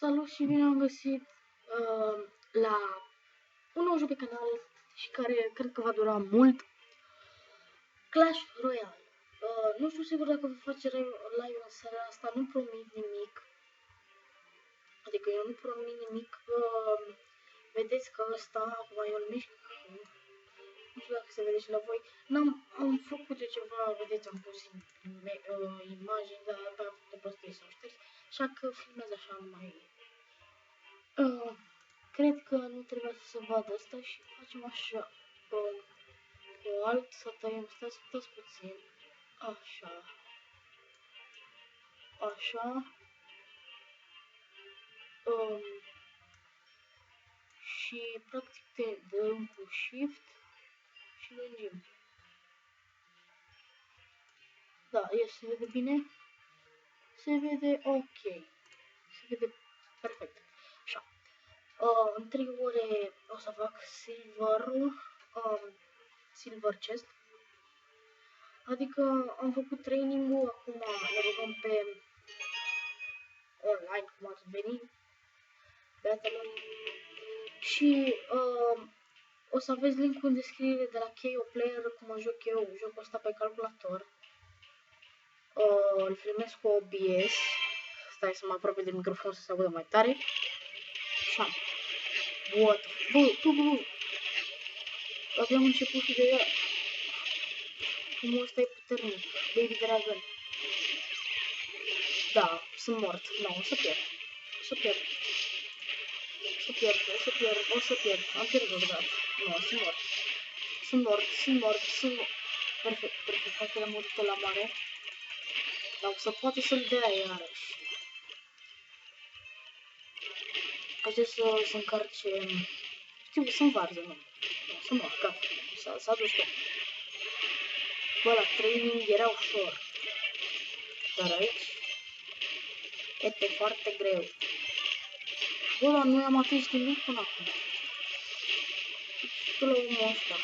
Salut și bine am găsit la un nou joc pe canal și care cred că va dura mult, Clash Royale. Nu știu sigur dacă voi face live în seara asta, nu promit nimic. Adică eu nu promit nimic. Vedeți că ăsta, acum eu îl mișc, nu știu dacă se vede și la voi. Am făcut eu ceva, vedeți, am pus imagini, dar pe a făcut o prostie sau șters, așa că filmez așa numai. Cred că nu trebuie să se vadă asta și facem așa, cu alt să tăiem, stați puțin, așa, așa, și practic te dăm cu shift și lungim. Da, se vede bine? Se vede ok, se vede perfect, așa. În 3 ore o să fac silver chest, adică am făcut training-ul, acum ne băgăm pe online, cum ar veni, Battle și o să aveți link în descriere de la KO Player, cum joc eu jocul ăsta pe calculator. Îl filmez cu OBS, stai să mă apropie de microfon să se audă mai tare. Așa. What? Bă, abia am început și deja. Cum ăsta e puternic, Baby Dragon. Da, sunt mort, nu, o să pierd. O să pierd, am pierdut, da. Nu, sunt mort. Perfect, hai că l-am murit la mare. Dar o să poate să-l dea iarăși. Așa să se încarce... Știu că sunt varză, nu, sunt mort, gata, s-a dus tot. Bă, la training era ușor. Dar aici este foarte greu. Bă, dar nu am atins nimic până acum. Tu la omul ăsta.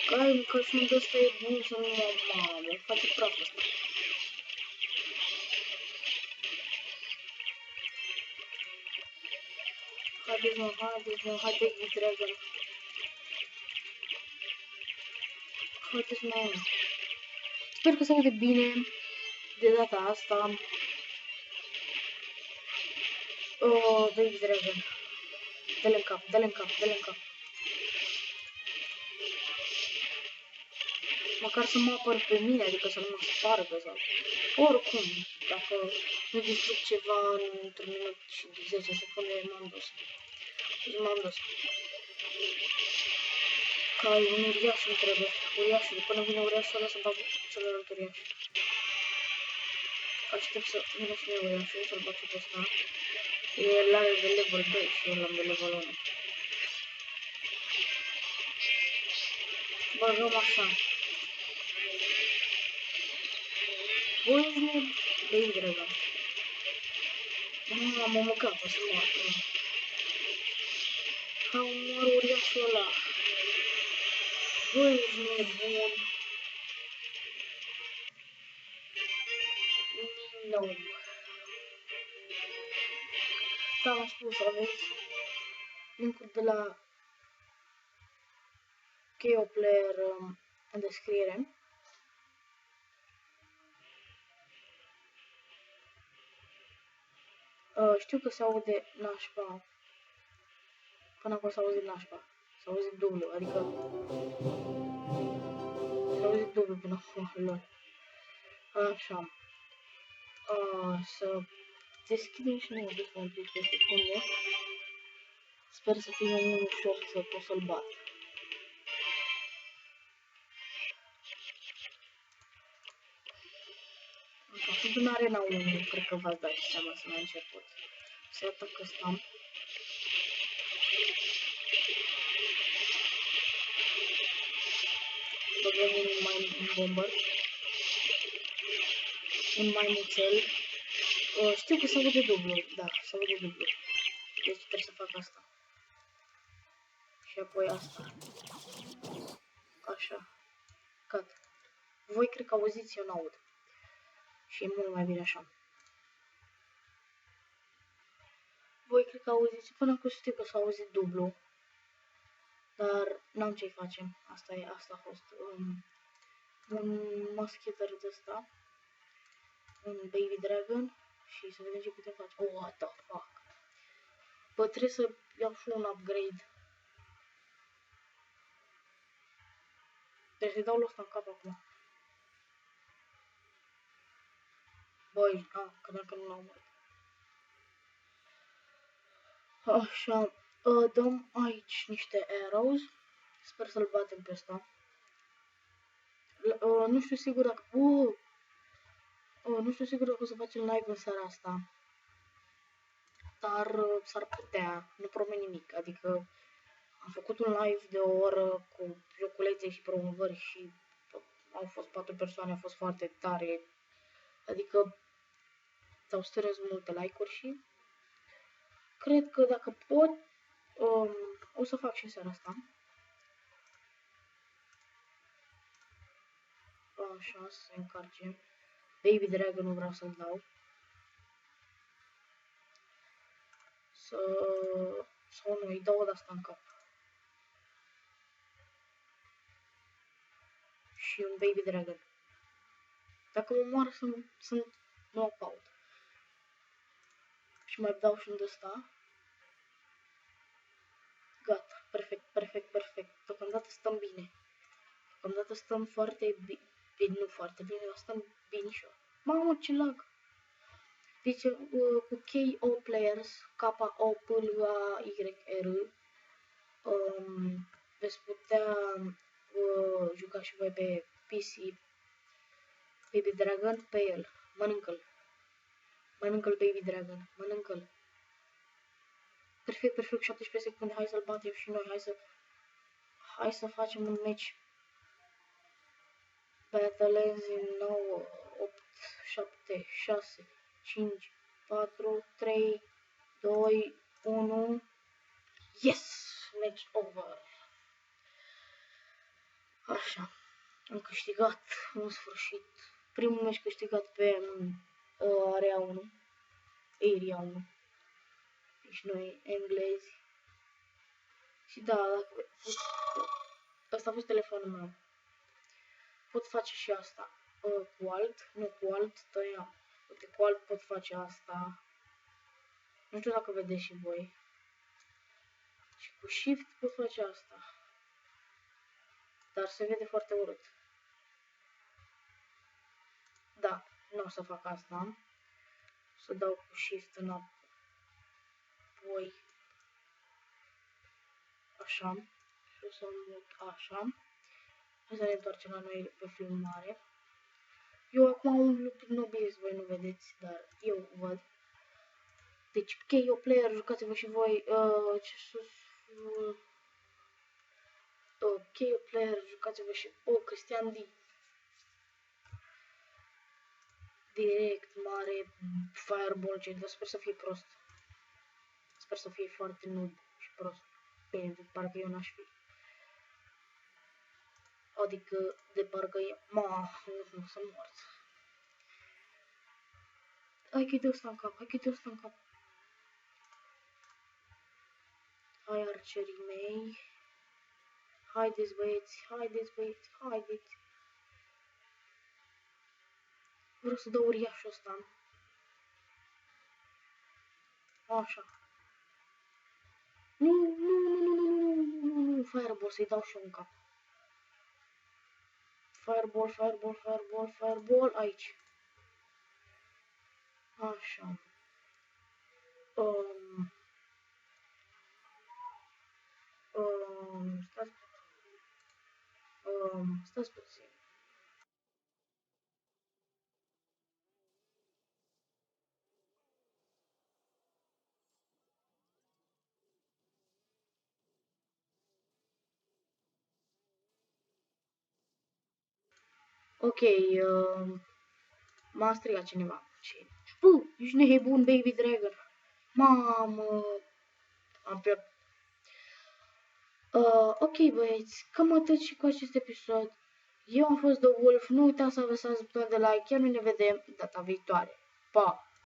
Cai, că și unde ăsta e bun să nu mă mamă, face praf ăsta. Haideți mă, haide Dragon. Haideți mă. Sper că se aude bine de data asta. Baby Dragon. Dă-le în cap. Măcar să mă apăr pe mine, adică să nu mă spargă sau... Oricum, dacă nu distrug ceva într-un minut și 10 secunde, m-am dus. Ca un uriaș îmi trebuie. Uriașul, până vine uriașul ăla să bag celălalt uriaș. Aștept să vină și mie uriașul, să-l bag pe ăsta. El are de level 2 și eu l-am de level 1. Băgăm așa. Băi, Baby Dragon. M-am omăgat, o să mor. Ca omor uriașul ăla. Băi, ești nebun. Nu. Da, am spus, aveți link-ul de la KO Player în descriere. Știu că se aude nașpa. Până acum s-a auzit nașpa. S-a auzit dublu, adică... S-a auzit dublu până acum, lol. Așa. Să deschidem și noi o 15 secunde. Sper să fie mai ușor să pot să-l bat. Așa, sunt în arena 1, cred că v-ați dat seama să la început. Se atacă ăsta. Băgăm un bomber. Un maimuțel. Știu că se aude dublu, da, se aude dublu. Deci trebuie să fac asta. Și apoi asta. Așa. Gata. Voi cred că auziți, eu n-aud. Și e mult mai bine așa. că auziți, până acum știu că s-a auzit dublu. Dar n-am ce-i facem. Asta a fost. Un musketer de ăsta. Un baby dragon. Și să vedem ce putem face. Oh, what the fuck. Bă, trebuie să iau și un upgrade. Deci să-i dau ăsta în cap acum. Băi, credeam că nu l-am murit. Așa, dăm aici niște arrows. Sper să-l batem pe ăsta. Nu știu sigur dacă... nu știu sigur dacă o să facem live în seara asta. Dar s-ar putea, nu promit nimic. Adică am făcut un live de o oră cu joculețe și promovări și au fost 4 persoane, a fost foarte tare. Adică s-au strâns multe like-uri și cred că dacă pot, o să fac și în seara asta. Așa, să se încarce. Baby Dragon nu vreau să-l dau. Sau nu, îi dau de asta în cap. Și un Baby Dragon. Dacă mă moară sunt knockout. Și mai dau și un de ăsta. Gata, perfect, perfect, perfect. Deocamdată stăm bine. Deocamdată stăm foarte bine. Nu foarte bine, dar stăm binișor. Mamă, ce lag! Deci, cu KO Players, KOPLAYR, veți putea juca și voi pe PC. Baby Dragon, pe el. Mănâncă-l. Mănâncă-l, Baby Dragon. Mănâncă-l. Perfect, perfect, 17 secunde. Hai să-l batem și noi. Hai să facem un match. Battle ends in 9, 8, 7, 6, 5, 4, 3, 2, 1. Yes! Match over. Așa. Am câștigat în sfârșit. Primul meci câștigat pe Area 1. Area 1. Deci noi englezi. Și da, dacă... Asta a fost telefonul meu. Pot face și asta. Cu alt, nu cu alt, tăia. Uite, cu alt pot face asta. Nu știu dacă vedeți și voi. Și cu shift pot face asta. Dar se vede foarte urât. Da, nu o să fac asta. Să dau cu shift înapoi. Așa. Și o să mut așa. Hai să ne întoarcem la noi pe filmare. Eu acum umblu prin OBS, voi nu vedeți, dar eu văd. Deci, KO Player, jucați-vă și voi. Ce sus... KO Player, jucați-vă și... Cristian D. Direct, mare, Fireball, ce, dar sper să fie prost. Sper să fie foarte noob și prost. Bine, de parcă eu n-aș fi. Adică, de parcă e... nu, să mort. Hai că-i dă ăsta în cap, Hai, arcerii mei. Haideți, băieți, haideți. Vreau să dau uriașul ăsta. Așa. Nu, Fireball, să-i dau și eu în cap. Fireball, aici. Așa. Stați puțin. Ok, m-a strigat cineva. Ești nebun, Baby Dragon. Mamă, am pierdut. Ok, băieți, cam atât și cu acest episod. Eu am fost The Wolf, nu uitați să apăsați butonul de like, chiar noi ne vedem data viitoare. Pa!